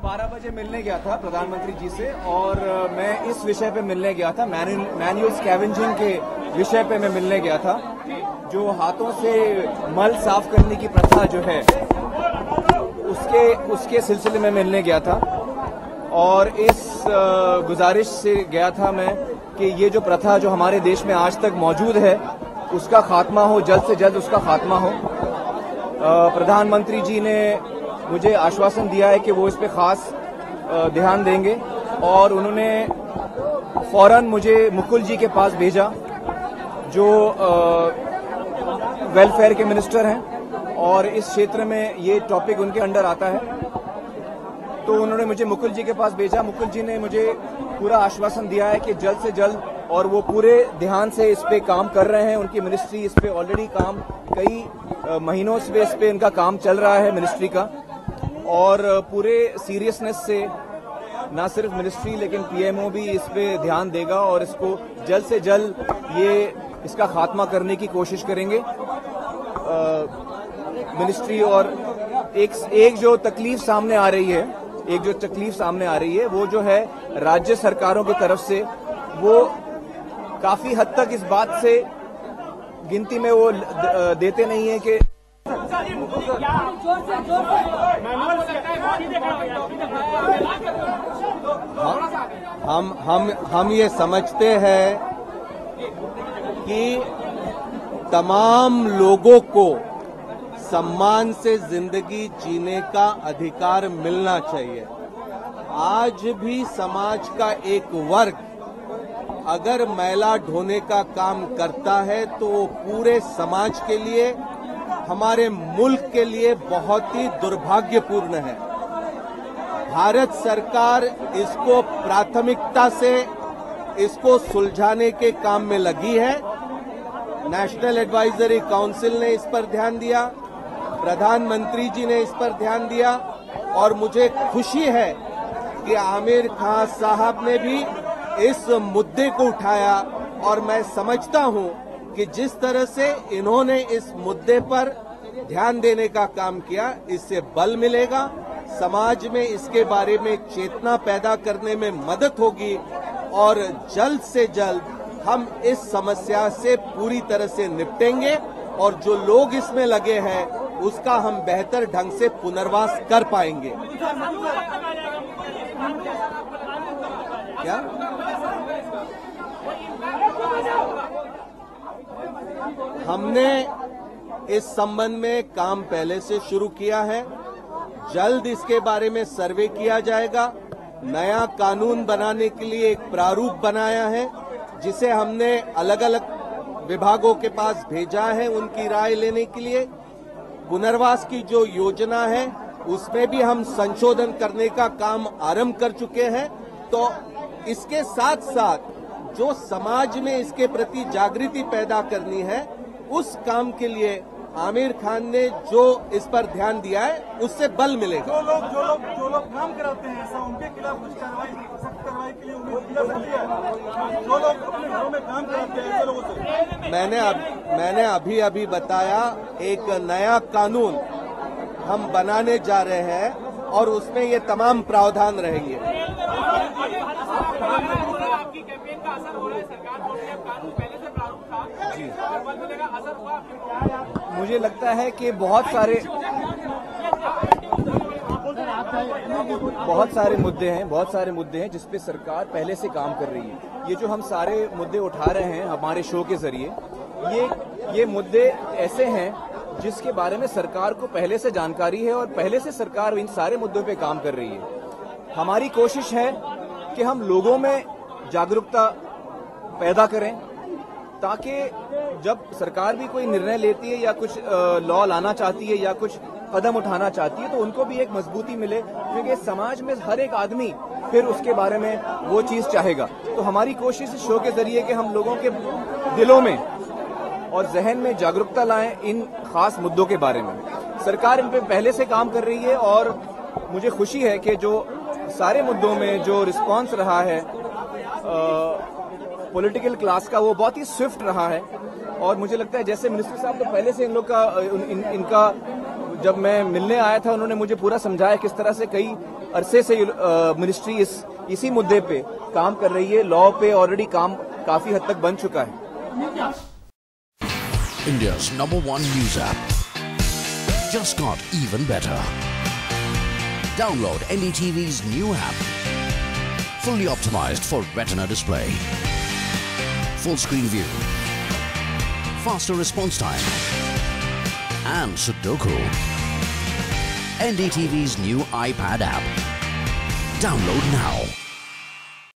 12 बजे मिलने गया था प्रधानमंत्री जी से और मैं इस विषय पे मिलने गया था, मैनुअल स्कैवेंजिंग के विषय पे मैं मिलने गया था। जो हाथों से मल साफ करने की प्रथा जो है उसके सिलसिले में मिलने गया था और इस गुजारिश से गया था मैं कि ये जो प्रथा जो हमारे देश में आज तक मौजूद है उसका खात्मा हो, जल्द से जल्द उसका खात्मा हो। प्रधानमंत्री जी ने मुझे आश्वासन दिया है कि वो इस पे खास ध्यान देंगे और उन्होंने फौरन मुझे मुकुल जी के पास भेजा जो वेलफेयर के मिनिस्टर हैं और इस क्षेत्र में ये टॉपिक उनके अंडर आता है। तो उन्होंने मुझे मुकुल जी के पास भेजा। मुकुल जी ने मुझे पूरा आश्वासन दिया है कि जल्द से जल्द, और वो पूरे ध्यान से इस पे काम कर रहे हैं। उनकी मिनिस्ट्री इस पे ऑलरेडी काम कई महीनों से इस पे इनका काम चल रहा है मिनिस्ट्री का, और पूरे सीरियसनेस से ना सिर्फ मिनिस्ट्री लेकिन पीएमओ भी इस पे ध्यान देगा और इसको जल्द से जल्द इसका खात्मा करने की कोशिश करेंगे। मिनिस्ट्री और एक जो तकलीफ सामने आ रही है, वो जो है राज्य सरकारों की तरफ से, वो काफी हद तक इस बात से गिनती में वो देते नहीं है कि हम ये समझते हैं कि तमाम लोगों को सम्मान से जिंदगी जीने का अधिकार मिलना चाहिए। आज भी समाज का एक वर्ग अगर मैला ढोने का काम करता है तो वो पूरे समाज के लिए, हमारे मुल्क के लिए बहुत ही दुर्भाग्यपूर्ण है। भारत सरकार इसको प्राथमिकता से इसको सुलझाने के काम में लगी है। नेशनल एडवाइजरी काउंसिल ने इस पर ध्यान दिया, प्रधानमंत्री जी ने इस पर ध्यान दिया और मुझे खुशी है कि आमिर खान साहब ने भी इस मुद्दे को उठाया और मैं समझता हूं कि जिस तरह से इन्होंने इस मुद्दे पर ध्यान देने का काम किया, इससे बल मिलेगा, समाज में इसके बारे में चेतना पैदा करने में मदद होगी और जल्द से जल्द हम इस समस्या से पूरी तरह से निपटेंगे और जो लोग इसमें लगे हैं उसका हम बेहतर ढंग से पुनर्वास कर पाएंगे। क्या हमने इस संबंध में काम पहले से शुरू किया है। जल्द इसके बारे में सर्वे किया जाएगा। नया कानून बनाने के लिए एक प्रारूप बनाया है जिसे हमने अलग अलग विभागों के पास भेजा है उनकी राय लेने के लिए। पुनर्वास की जो योजना है उसमें भी हम संशोधन करने का काम आरंभ कर चुके हैं। तो इसके साथ साथ जो समाज में इसके प्रति जागृति पैदा करनी है, उस काम के लिए आमिर खान ने जो इस पर ध्यान दिया है उससे बल मिलेगा। जो लोग काम कराते हैं ऐसा, उनके खिलाफ कुछ सख्त कार्रवाई के लिए उम्मीद की जा सकती है। जो लोग अपने घरों में काम कराते हैं ऐसे लोगों से मैंने अभी बताया, एक नया कानून हम बनाने जा रहे हैं और उसमें ये तमाम प्रावधान रहेंगे। आपकी कैंपेन का असर हो रहा है, सरकार बोल रही है कानून पहले से प्रारूप था जी, बल मिलेगा, असर हुआ? मुझे लगता है कि बहुत सारे मुद्दे हैं जिस पे सरकार पहले से काम कर रही है। ये जो हम सारे मुद्दे उठा रहे हैं हमारे शो के जरिए, ये मुद्दे ऐसे हैं जिसके बारे में सरकार को पहले से जानकारी है और पहले से सरकार इन सारे मुद्दों पे काम कर रही है। हमारी कोशिश है कि हम लोगों में जागरूकता पैदा करें ताकि जब सरकार भी कोई निर्णय लेती है या कुछ लॉ लाना चाहती है या कुछ कदम उठाना चाहती है तो उनको भी एक मजबूती मिले, क्योंकि समाज में हर एक आदमी फिर उसके बारे में वो चीज चाहेगा। तो हमारी कोशिश इस शो के जरिए कि हम लोगों के दिलों में और जहन में जागरूकता लाएं इन खास मुद्दों के बारे में। सरकार इन पे पहले से काम कर रही है और मुझे खुशी है कि जो सारे मुद्दों में जो रिस्पांस रहा है पॉलिटिकल क्लास का, वो बहुत ही स्विफ्ट रहा है। और मुझे लगता है जैसे मिनिस्टर साहब तो पहले से इन लोग का इनका जब मैं मिलने आया था उन्होंने मुझे पूरा समझाया किस तरह से कई अरसे से मिनिस्ट्री इसी मुद्दे पे काम कर रही है। लॉ पे ऑलरेडी काम काफी हद तक बन चुका है। India's #1 news app just got even better. Download NDTV's new app. Fully optimized for retina display. Full screen view. Faster response time. And Sudoku. NDTV's new iPad app. Download now.